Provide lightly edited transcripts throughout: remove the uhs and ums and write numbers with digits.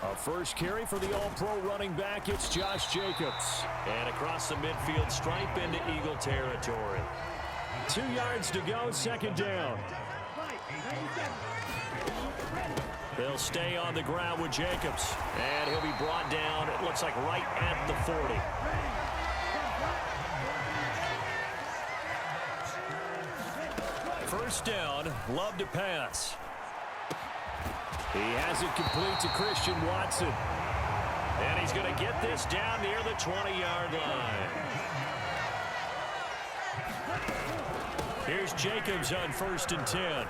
A first carry for the All-Pro running back, it's Josh Jacobs. And across the midfield stripe into Eagle territory. 2 yards to go, second down. They'll stay on the ground with Jacobs. And he'll be brought down, it looks like right at the 40. First down, Love to pass. He has it complete to Christian Watson. And he's going to get this down near the 20-yard line. Here's Jacobs on 1st and 10.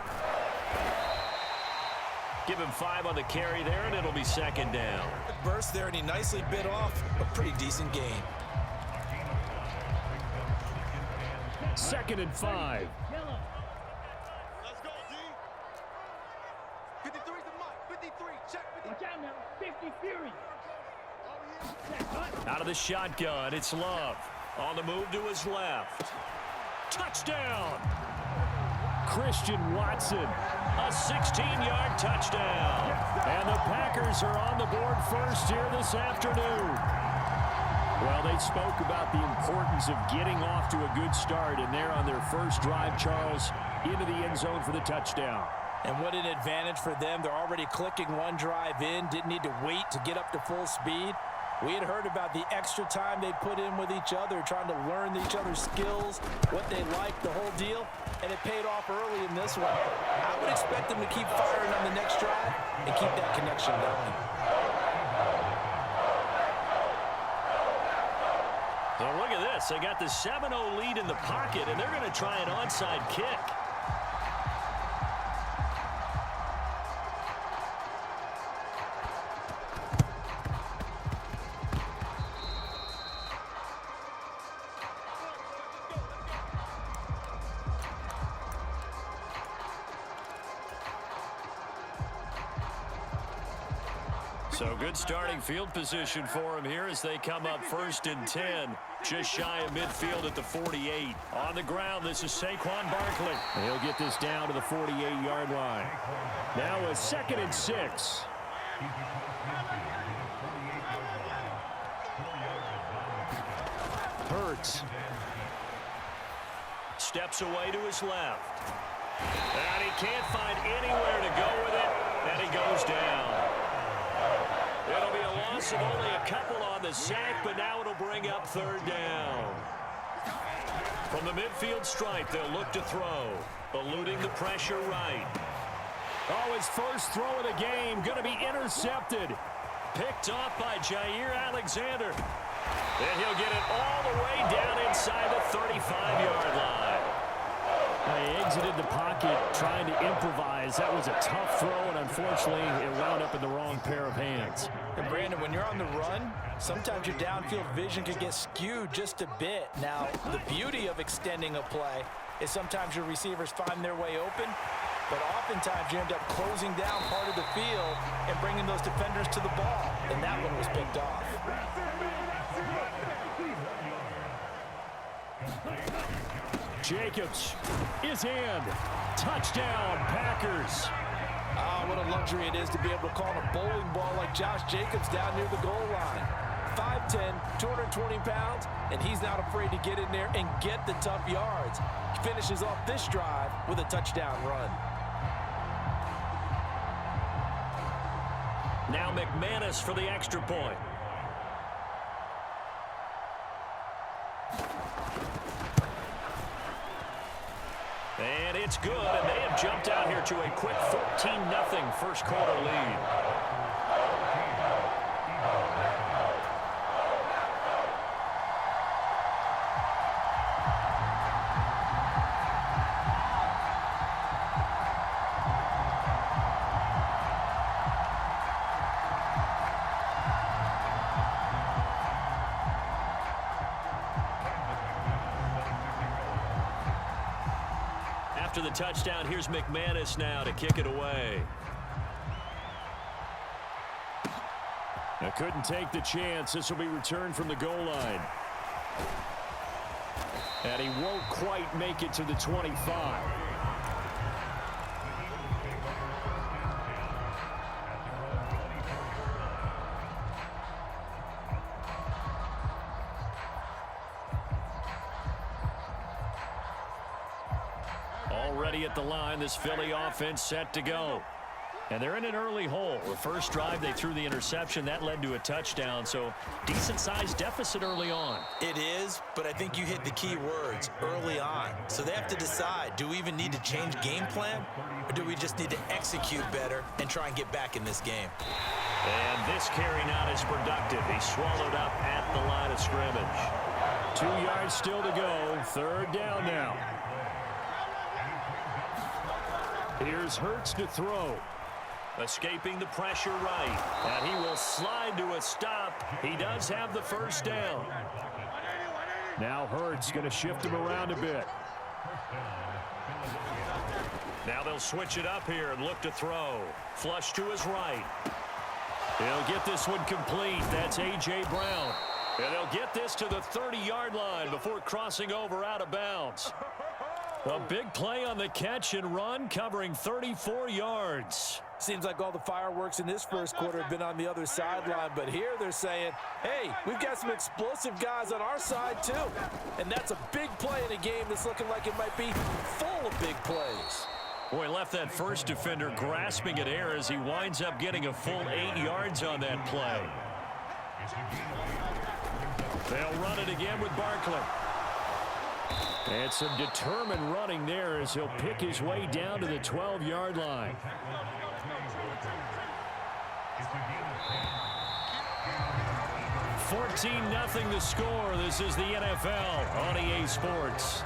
Give him 5 on the carry there, and it'll be second down. Burst there, and he nicely bit off a pretty decent gain. 2nd and 5. Let's go, D. 53's the mark. 53, check 53. Watch out now. 50 Fury. Out of the shotgun, it's Love. On the move to his left. Touchdown! Christian Watson. A 16-yard touchdown. And the Packers are on the board first here this afternoon. Well, they spoke about the importance of getting off to a good start, and they're on their first drive, Charles, into the end zone for the touchdown. And what an advantage for them. They're already clicking one drive in, didn't need to wait to get up to full speed. We had heard about the extra time they put in with each other, trying to learn each other's skills, what they like, the whole deal, and it paid off early in this one. I would expect them to keep firing on the next drive and keep that connection going. So look at this. They got the 7-0 lead in the pocket, and they're going to try an onside kick. So good starting field position for him here as they come up 1st and 10. Just shy of midfield at the 48. On the ground, this is Saquon Barkley. And he'll get this down to the 48-yard line. Now a 2nd and 6. Hurts. Steps away to his left. And he can't find anywhere to go with it. And he goes down. It'll be a loss of only a couple on the sack, but now it'll bring up 3rd down. From the midfield stripe, they'll look to throw. Eluding the pressure right. Oh, his first throw of the game going to be intercepted. Picked off by Jair Alexander. And he'll get it all the way down inside the 35-yard line. They exited the pocket trying to improvise. That was a tough throw, and unfortunately, it wound up in the wrong pair of hands. And Brandon, when you're on the run, sometimes your downfield vision can get skewed just a bit. Now, the beauty of extending a play is sometimes your receivers find their way open, but oftentimes you end up closing down part of the field and bringing those defenders to the ball, and that one was picked off. Jacobs is in. Touchdown, Packers. Ah, what a luxury it is to be able to call a bowling ball like Josh Jacobs down near the goal line. 5'10", 220 pounds, and he's not afraid to get in there and get the tough yards. He finishes off this drive with a touchdown run. Now McManus for the extra point. And it's good, and they have jumped out here to a quick 14-0 first quarter lead. After the touchdown, here's McManus now to kick it away. Now couldn't take the chance. This will be returned from the goal line. And he won't quite make it to the 25. Already at the line, this Philly offense set to go. And they're in an early hole. The first drive, they threw the interception. That led to a touchdown, so decent-sized deficit early on. It is, but I think you hit the key words, early on. So they have to decide, do we even need to change game plan, or do we just need to execute better and try and get back in this game? And this carry not as productive. He swallowed up at the line of scrimmage. 2 yards still to go. Third down now. Here's Hurts to throw. Escaping the pressure right. And he will slide to a stop. He does have the first down. Now Hurts going to shift him around a bit. Now they'll switch it up here and look to throw. Flush to his right. He'll get this one complete. That's A.J. Brown. And they'll get this to the 30-yard line before crossing over out of bounds. A big play on the catch and run, covering 34 yards. Seems like all the fireworks in this first quarter have been on the other sideline, but here they're saying, hey, we've got some explosive guys on our side too. And that's a big play in a game that's looking like it might be full of big plays. Boy, left that first defender grasping at air as he winds up getting a full 8 yards on that play. They'll run it again with Barkley. And some determined running there as he'll pick his way down to the 12-yard line. $14-0 the score. This is the NFL on EA Sports.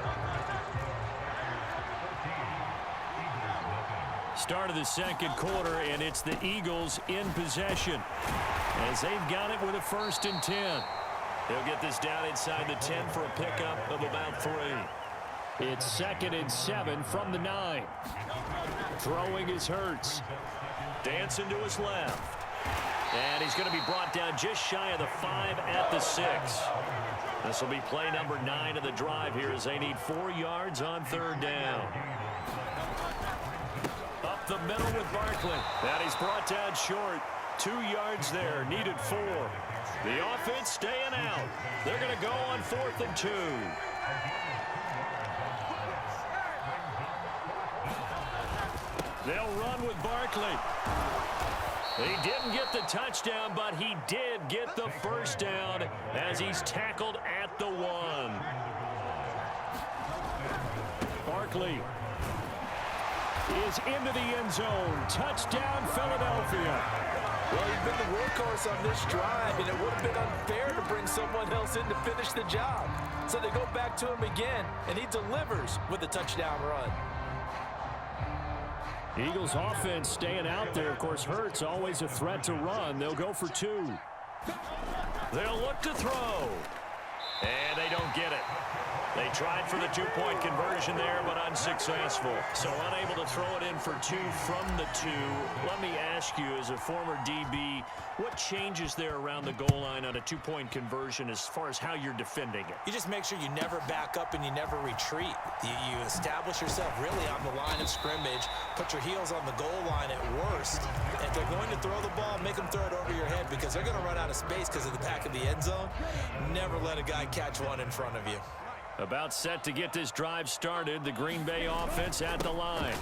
Start of the second quarter, and it's the Eagles in possession as they've got it with a 1st and 10. They'll get this down inside the 10 for a pickup of about 3. It's 2nd and 7 from the 9. Throwing is Hurts. Dancing to his left. And he's going to be brought down just shy of the 5 at the 6. This will be play number 9 of the drive here as they need 4 yards on 3rd down. Up the middle with Barkley. And he's brought down short. 2 yards there. Needed 4. The offense staying out. They're going to go on 4th and 2. They'll run with Barkley. He didn't get the touchdown, but he did get the first down as he's tackled at the 1. Barkley is into the end zone. Touchdown, Philadelphia. Well, he's been the workhorse on this drive, and it would have been unfair to bring someone else in to finish the job. So they go back to him again, and he delivers with a touchdown run. Eagles offense staying out there. Of course, Hurts always a threat to run. They'll go for 2. They'll look to throw. And they don't get it. They tried for the 2-point conversion there, but unsuccessful. So unable to throw it in for 2 from the 2. Let me ask you, as a former DB, what changes there around the goal line on a 2-point conversion as far as how you're defending it? You just make sure you never back up and you never retreat. You establish yourself really on the line of scrimmage, put your heels on the goal line at worst. And if they're going to throw the ball, make them throw it over your head because they're going to run out of space because of the back of the end zone. Never let a guy catch one in front of you. About set to get this drive started, the Green Bay offense at the line.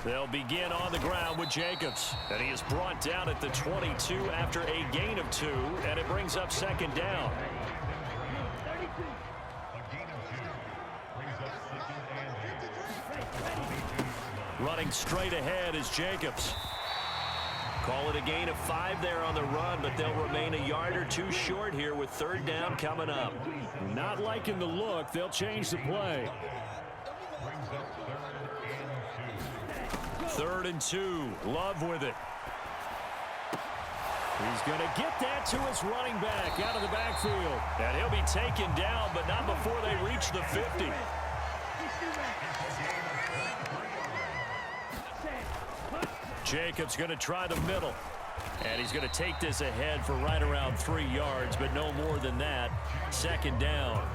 They'll begin on the ground with Jacobs. And he is brought down at the 22 after a gain of 2, and it brings up 2nd down. Running straight ahead is Jacobs. Call it a gain of 5 there on the run, but they'll remain a yard or 2 short here with 3rd down coming up. Not liking the look. They'll change the play. 3rd and 2. Love with it. He's going to get that to his running back out of the backfield. And he'll be taken down, but not before they reach the 50. Jacobs going to try the middle. And he's going to take this ahead for right around 3 yards, but no more than that. 2nd down.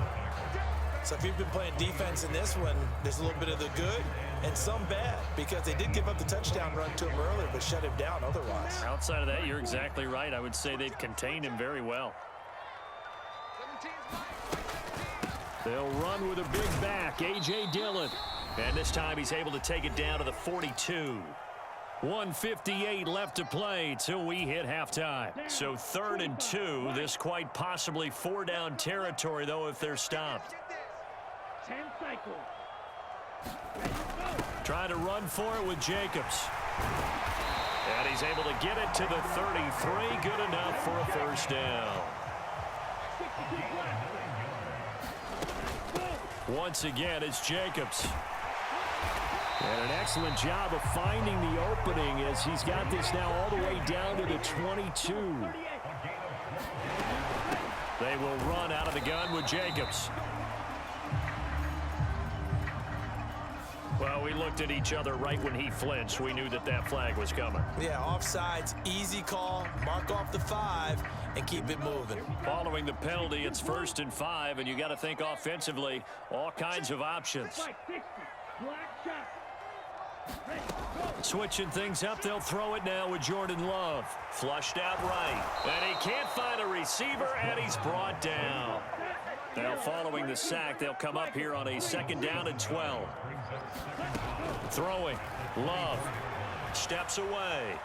So if you've been playing defense in this one, there's a little bit of the good and some bad because they did give up the touchdown run to him earlier but shut him down otherwise. Outside of that, you're exactly right. I would say they've contained him very well. They'll run with a big back, A.J. Dillon. And this time he's able to take it down to the 42. 1:58 left to play till we hit halftime. So 3rd and 2. This quite possibly 4-down territory, though, if they're stopped. 10 cycles. Trying to run for it with Jacobs. And he's able to get it to the 33. Good enough for a first down. Once again, it's Jacobs. And an excellent job of finding the opening as he's got this now all the way down to the 22. They will run out of the gun with Jacobs. Well, we looked at each other right when he flinched. We knew that that flag was coming. Yeah, offsides, easy call. Mark off the 5 and keep it moving. Following the penalty, it's 1st and 5, and you got to think offensively, all kinds of options. Switching things up, they'll throw it now with Jordan Love. Flushed out right. And he can't find a receiver, and he's brought down. Now following the sack, they'll come up here on a 2nd down and 12. Throwing. Love. Steps away.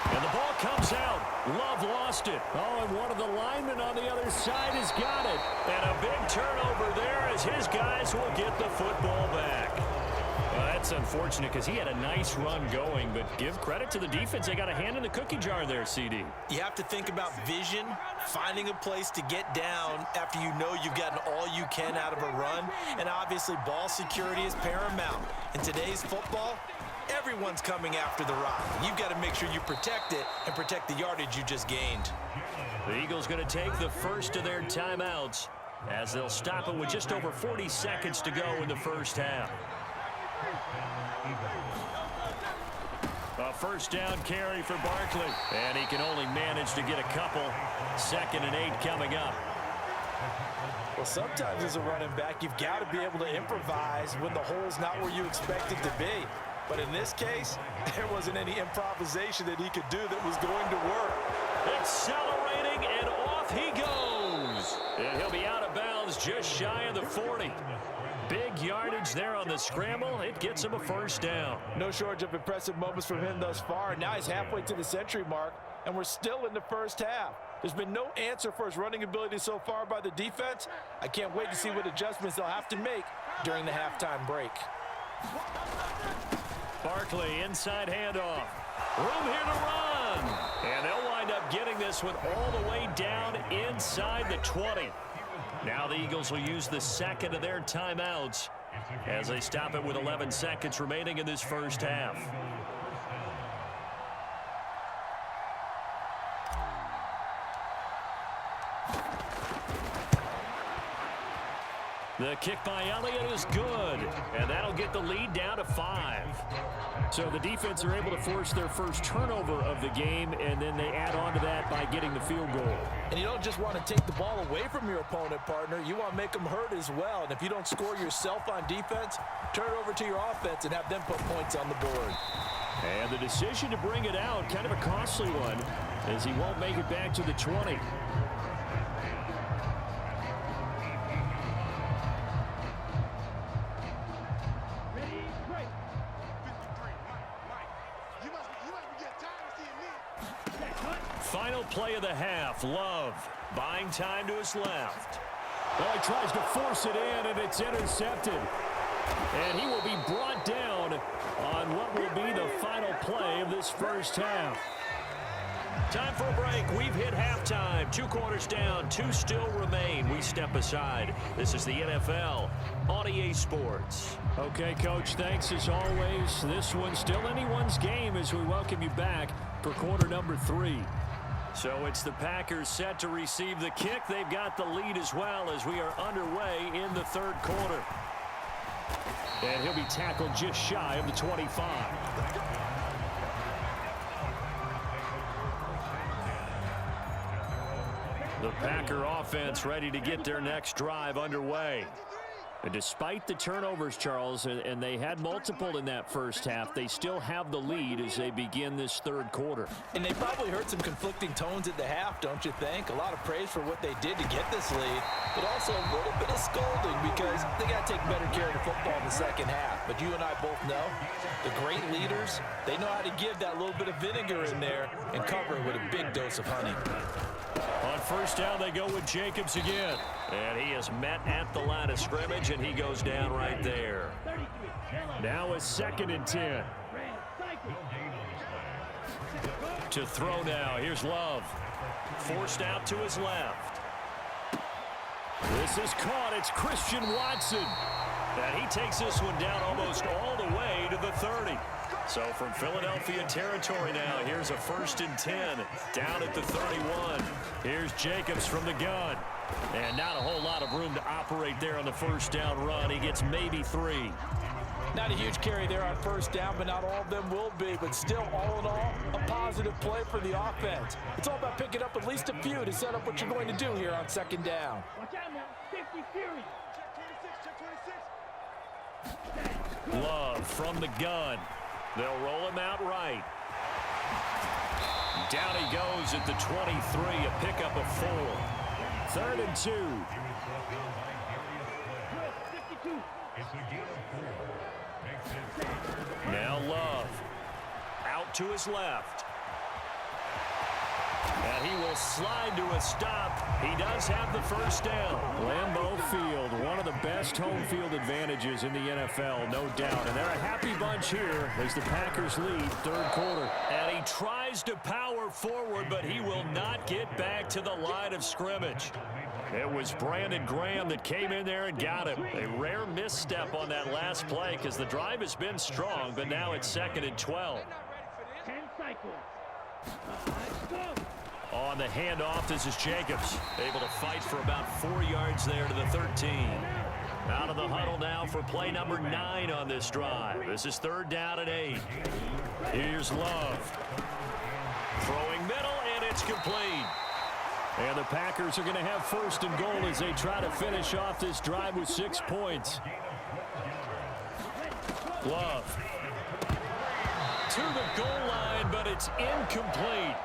And the ball comes out. Love lost it. Oh, and one of the linemen on the other side has got it. And a big turnover there as his guys will get the football back. Well, that's unfortunate because he had a nice run going, but give credit to the defense. They got a hand in the cookie jar there, CD. You have to think about vision, finding a place to get down after you know you've gotten all you can out of a run, and obviously ball security is paramount. In today's football, everyone's coming after the rock. You've got to make sure you protect it and protect the yardage you just gained. The Eagles going to take the first of their timeouts as they'll stop it with just over 40 seconds to go in the first half. A 1st down carry for Barkley. And he can only manage to get a couple. 2nd and 8 coming up. Well, sometimes as a running back, you've got to be able to improvise when the hole's not where you expect it to be. But in this case, there wasn't any improvisation that he could do that was going to work. Accelerating, and off he goes. And he'll be out of bounds just shy of the 40. Big yardage there on the scramble. It gets him a 1st down. No shortage of impressive moments from him thus far. Now he's halfway to the century mark, and we're still in the first half. There's been no answer for his running ability so far by the defense. I can't wait to see what adjustments they'll have to make during the halftime break. Barkley, inside handoff. Room here to run. And they'll wind up getting this one all the way down inside the 20. Now the Eagles will use the 2nd of their timeouts as they stop it with 11 seconds remaining in this first half. The kick by Elliott is good, and that'll get the lead down to 5. So the defense are able to force their first turnover of the game, and then they add on to that by getting the field goal. And you don't just want to take the ball away from your opponent, partner. You want to make them hurt as well. And if you don't score yourself on defense, turn it over to your offense and have them put points on the board. And the decision to bring it out, kind of a costly one, as he won't make it back to the 20. Final play of the half. Love buying time to his left. Well, he tries to force it in, and it's intercepted. And he will be brought down on what will be the final play of this first half. Time for a break. We've hit halftime. 2 quarters down. 2 still remain. We step aside. This is the NFL on EA Sports. Okay, Coach, thanks as always. This one's still anyone's game as we welcome you back for quarter number 3. So it's the Packers set to receive the kick. They've got the lead as well as we are underway in the 3rd quarter. And he'll be tackled just shy of the 25. The Packer offense ready to get their next drive underway. And despite the turnovers, Charles, and they had multiple in that first half, they still have the lead as they begin this third quarter. And they probably heard some conflicting tones at the half, don't you think? A lot of praise for what they did to get this lead, but also a little bit of scolding because they got to take better care of the football in the second half. But you and I both know the great leaders, they know how to give that little bit of vinegar in there and cover it with a big dose of honey. On first down, they go with Jacobs again. And he is met at the line of scrimmage, and he goes down right there. Now a 2nd and 10. To throw now, here's Love. Forced out to his left. This is caught. It's Christian Watson. And he takes this one down almost all the way to the 30. So from Philadelphia territory now, here's a 1st and 10 down at the 31. Here's Jacobs from the gun. And not a whole lot of room to operate there on the first down run. He gets maybe 3. Not a huge carry there on first down, but not all of them will be. But still, all in all, a positive play for the offense. It's all about picking up at least a few to set up what you're going to do here on 2nd down. Watch out now. 50 Fury. Check 26. Love from the gun. They'll roll him out right. Down he goes at the 23, a pickup of 4. 3rd and 2. 52. Now Love. Out to his left. And he will slide to a stop. He does have the first down. Lambeau Field, one of the best home field advantages in the NFL, no doubt. And they're a happy bunch here as the Packers lead third quarter. And he tries to power forward, but he will not get back to the line of scrimmage. It was Brandon Graham that came in there and got him. A rare misstep on that last play because the drive has been strong, but now it's 2nd and 12. 10 cycles. On the handoff, this is Jacobs. Able to fight for about 4 yards there to the 13. Out of the huddle now for play number 9 on this drive. This is 3rd down and 8. Here's Love. Throwing middle, and it's complete. And the Packers are going to have 1st and goal as they try to finish off this drive with 6 points. Love. To the goal line, but it's incomplete.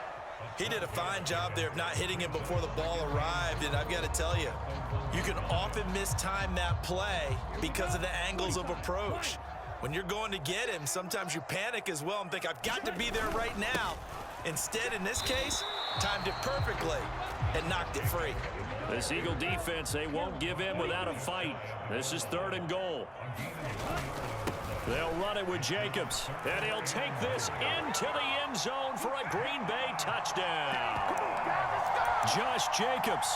He did a fine job there of not hitting him before the ball arrived, and I've got to tell you, you can often mistime that play because of the angles of approach. When you're going to get him, sometimes you panic as well and think, I've got to be there right now. Instead, in this case, timed it perfectly and knocked it free. This Eagle defense, they won't give in without a fight. This is 3rd and goal. They'll run it with Jacobs, and he'll take this into the end zone for a Green Bay touchdown. Josh Jacobs,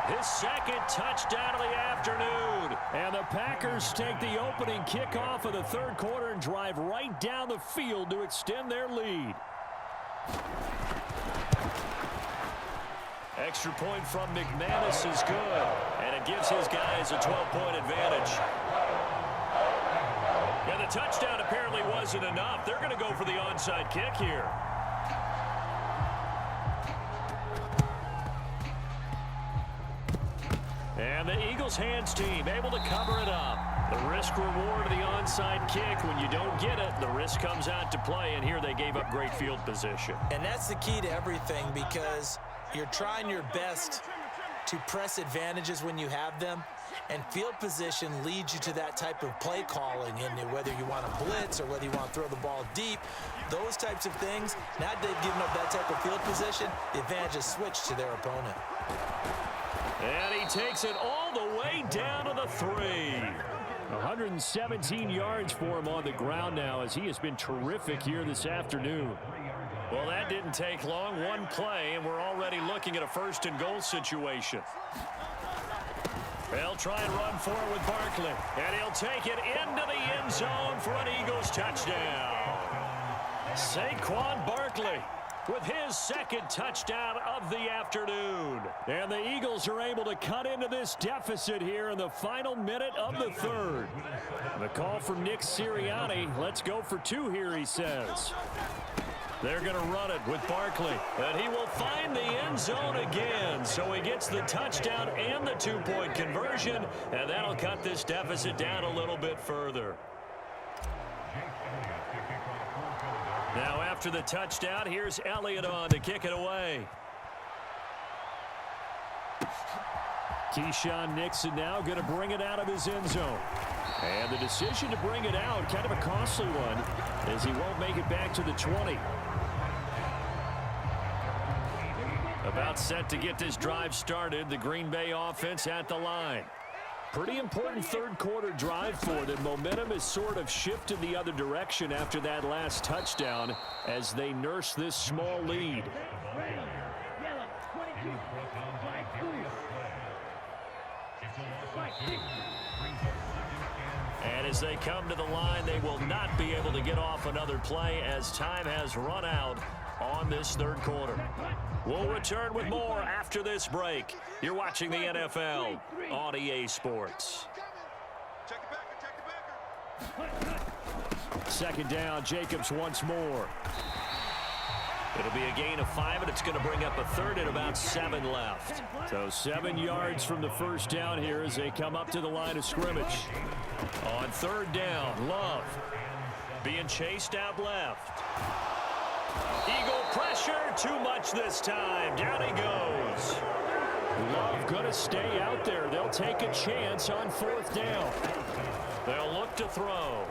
his 2nd touchdown of the afternoon. And the Packers take the opening kickoff of the third quarter and drive right down the field to extend their lead. Extra point from McManus is good, and it gives his guys a 12-point advantage. Yeah, the touchdown apparently wasn't enough. They're going to go for the onside kick here. And the Eagles hands team able to cover it up. The risk reward of the onside kick. When you don't get it, the risk comes out to play, and here they gave up great field position. And that's the key to everything because you're trying your best to press advantages when you have them. And field position leads you to that type of play calling, and whether you want to blitz or whether you want to throw the ball deep, those types of things, now that they've given up that type of field position, the advantage is switched to their opponent. And he takes it all the way down to the 3. 117 yards for him on the ground now as he has been terrific here this afternoon. Well, that didn't take long. One play, and we're already looking at a 1st and goal situation. They'll try and run for it with Barkley. And he'll take it into the end zone for an Eagles touchdown. Saquon Barkley with his 2nd touchdown of the afternoon. And the Eagles are able to cut into this deficit here in the final minute of the third. The call from Nick Sirianni. Let's go for 2 here, he says. They're going to run it with Barkley. And he will find the end zone again. So he gets the touchdown and the two-point conversion. And that'll cut this deficit down a little bit further. Now after the touchdown, here's Elliott on to kick it away. Keyshawn Nixon now going to bring it out of his end zone. And the decision to bring it out, kind of a costly one, as he won't make it back to the 20. About set to get this drive started, the Green Bay offense at the line. Pretty important third quarter drive for them. Momentum has sort of shifted the other direction after that last touchdown as they nurse this small lead. Yellow, 22. Flag 2. Flag 6. And as they come to the line, they will not be able to get off another play as time has run out on this third quarter. We'll return with more after this break. You're watching the NFL on EA Sports. Second down, Jacobs once more. It'll be a gain of 5, and it's going to bring up a third and about 7 left. So 7 yards from the first down here as they come up to the line of scrimmage. On third down, Love being chased out left. Eagle pressure, too much this time. Down he goes. Love going to stay out there. They'll take a chance on fourth down. They'll look to throw.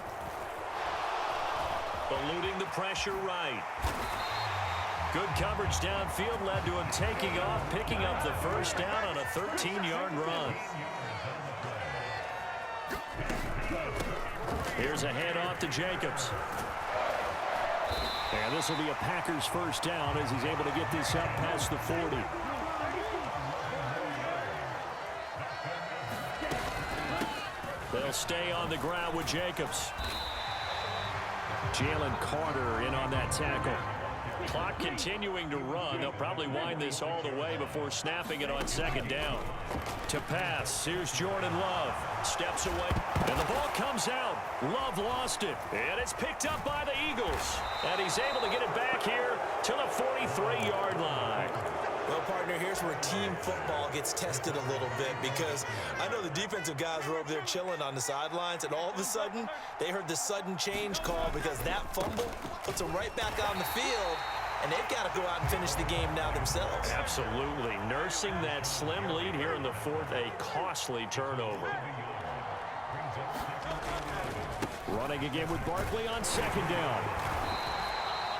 Eluding the pressure right. Good coverage downfield led to him taking off, picking up the first down on a 13-yard run. Here's a handoff to Jacobs. And this will be a Packers first down as he's able to get this up past the 40. They'll stay on the ground with Jacobs. Jalen Carter in on that tackle. Clock continuing to run. They'll probably wind this all the way before snapping it on second down. To pass, here's Jordan Love. Steps away, and the ball comes out. Love lost it, and it's picked up by the Eagles. And he's able to get it back here to the 43-yard line. Well, partner, here's where team football gets tested a little bit, because I know the defensive guys were over there chilling on the sidelines, and all of a sudden, they heard the sudden change call because that fumble puts them right back on the field, and they've got to go out and finish the game now themselves. Absolutely. Nursing that slim lead here in the fourth, a costly turnover. Running again with Barkley on second down.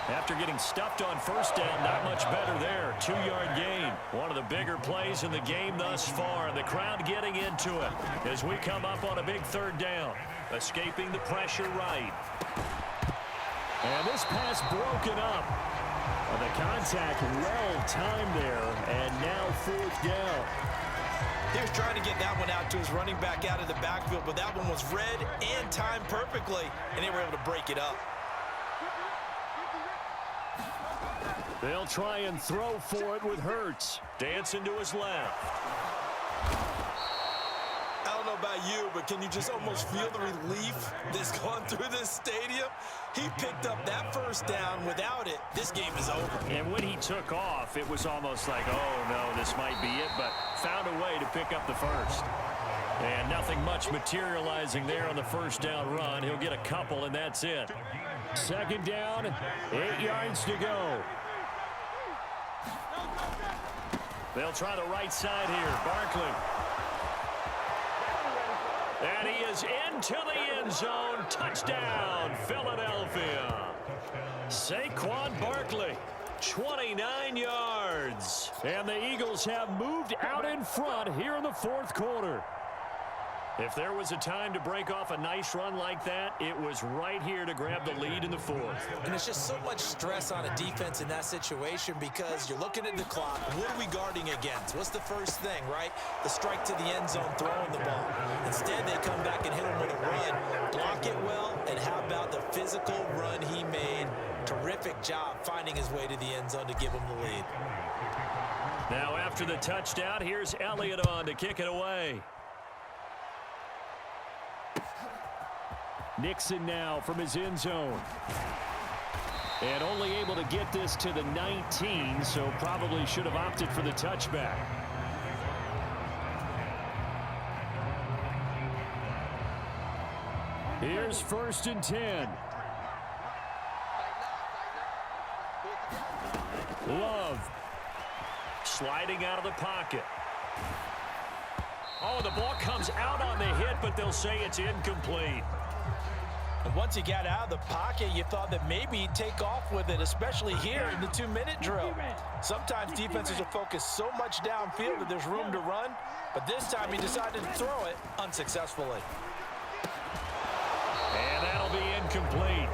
After getting stuffed on first down, not much better there. 2-yard gain. One of the bigger plays in the game thus far. And the crowd getting into it as we come up on a big third down. Escaping the pressure right. And this pass broken up. The contact well timed there. And now fourth down. He was trying to get that one out to his running back out of the backfield, but that one was read and timed perfectly, and they were able to break it up. They'll try and throw for it with Hurts. Dancing to his left. I don't know about you, but can you just almost feel the relief that's gone through this stadium? He picked up that first down. Without it, this game is over. And when he took off, it was almost like, oh, no, this might be it, but found a way to pick up the first. And nothing much materializing there on the first down run. He'll get a couple, and that's it. Second down, 8 yards to go. They'll try the right side here. Barkley. And he is into the end zone. Touchdown, Philadelphia. Saquon Barkley, 29 yards. And the Eagles have moved out in front here in the fourth quarter. If there was a time to break off a nice run like that, it was right here to grab the lead in the fourth. And it's just so much stress on a defense in that situation because you're looking at the clock. What are we guarding against? What's the first thing, right? The strike to the end zone, throwing the ball. Instead, they come back and hit him with a run. Block it well, and how about the physical run he made? Terrific job finding his way to the end zone to give him the lead. Now after the touchdown, here's Elliott on to kick it away. Nixon now from his end zone. And only able to get this to the 19, so probably should have opted for the touchback. Here's 1st and 10. Love. Sliding out of the pocket. Oh, the ball comes out on the hit, but they'll say it's incomplete. And once he got out of the pocket, you thought that maybe he'd take off with it, especially here in the 2-minute drill. Sometimes defenses are focused so much downfield that there's room to run, but this time he decided to throw it unsuccessfully. And that'll be incomplete.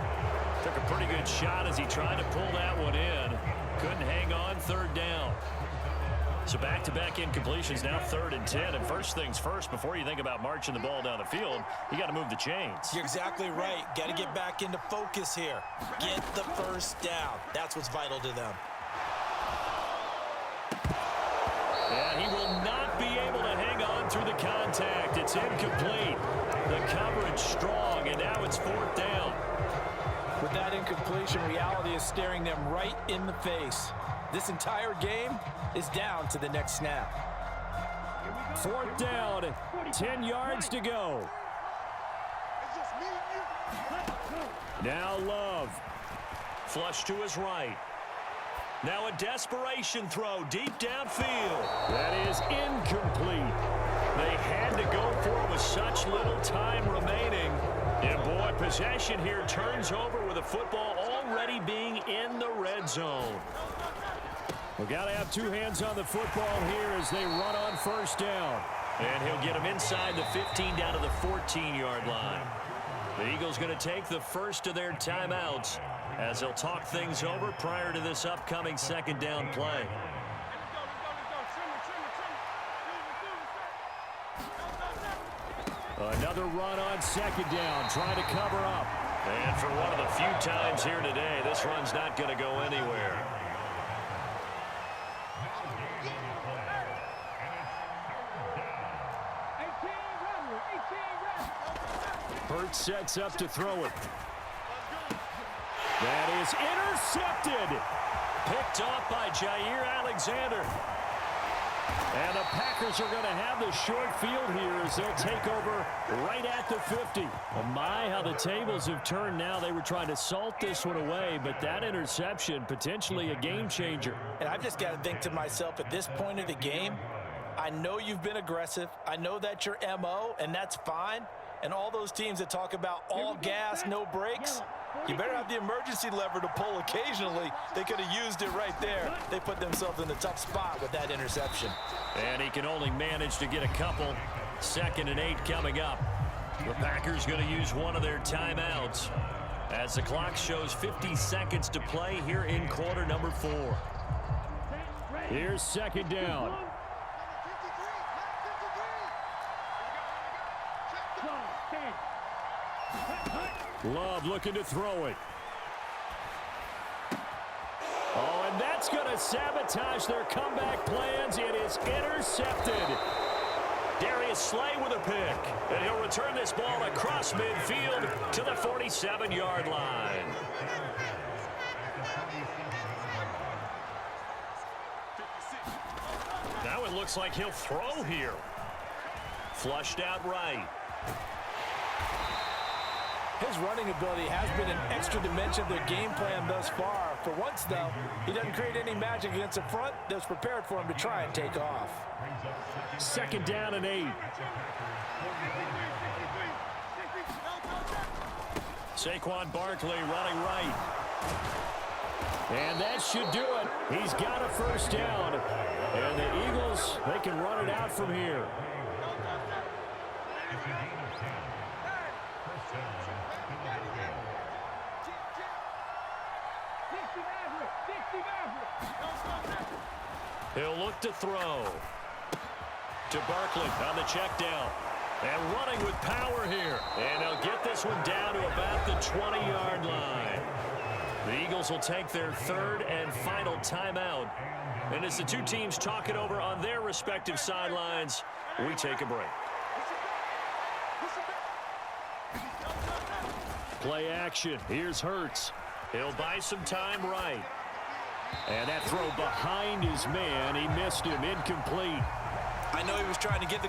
Took a pretty good shot as he tried to pull that one in. Couldn't hang on, 3rd down. So back-to-back incompletions, now 3rd and 10. And first things first, before you think about marching the ball down the field, you got to move the chains. You're exactly right. Got to get back into focus here. Get the first down. That's what's vital to them. And he will not be able to hang on through the contact. It's incomplete. The coverage strong, and now it's 4th down. With that incompletion, reality is staring them right in the face. This entire game is down to the next snap. 4th down, 10 yards to go. Now Love. Flush to his right. Now a desperation throw deep downfield. That is incomplete. They had to go for it with such little time remaining. And boy, possession here turns over with the football already being in the red zone. We've got to have 2 hands on the football here as they run on 1st down. And he'll get him inside the 15 down to the 14-yard line. The Eagles going to take the first of their timeouts as they'll talk things over prior to this upcoming 2nd down play. Another run on 2nd down, trying to cover up. And for one of the few times here today, this run's not going to go anywhere. Hurts sets up to throw it. That is intercepted. Picked off by Jair Alexander. And the Packers are going to have the short field here as they'll take over right at the 50. Oh my, how the tables have turned now. They were trying to salt this one away, but that interception, potentially a game changer. And I've just got to think to myself, at this point of the game, I know you've been aggressive. I know that's your MO, and that's fine. And all those teams that talk about all gas, no brakes, you better have the emergency lever to pull occasionally. They could have used it right there. They put themselves in a tough spot with that interception. And he can only manage to get a couple. 2nd and 8 coming up. The Packers going to use one of their timeouts as the clock shows 50 seconds to play here in quarter number 4. Here's 2nd down. Love looking to throw it. Oh, and that's going to sabotage their comeback plans. It is intercepted. Darius Slay with a pick. And he'll return this ball across midfield to the 47-yard line. Now it looks like he'll throw here. Flushed out right. His running ability has been an extra dimension of their game plan thus far. For once, though, he doesn't create any magic against the front that's prepared for him to try and take off. 2nd down and 8. Saquon Barkley running right. And that should do it. He's got a 1st down. And the Eagles, they can run it out from here. He'll look to throw. To Barkley on the check down. And running with power here. And they'll get this one down to about the 20-yard line. The Eagles will take their 3rd and final timeout. And as the two teams talk it over on their respective sidelines, we take a break. Play action. Here's Hurts. He'll buy some time right. And that throw behind his man, he missed him, incomplete. I know he was trying to get the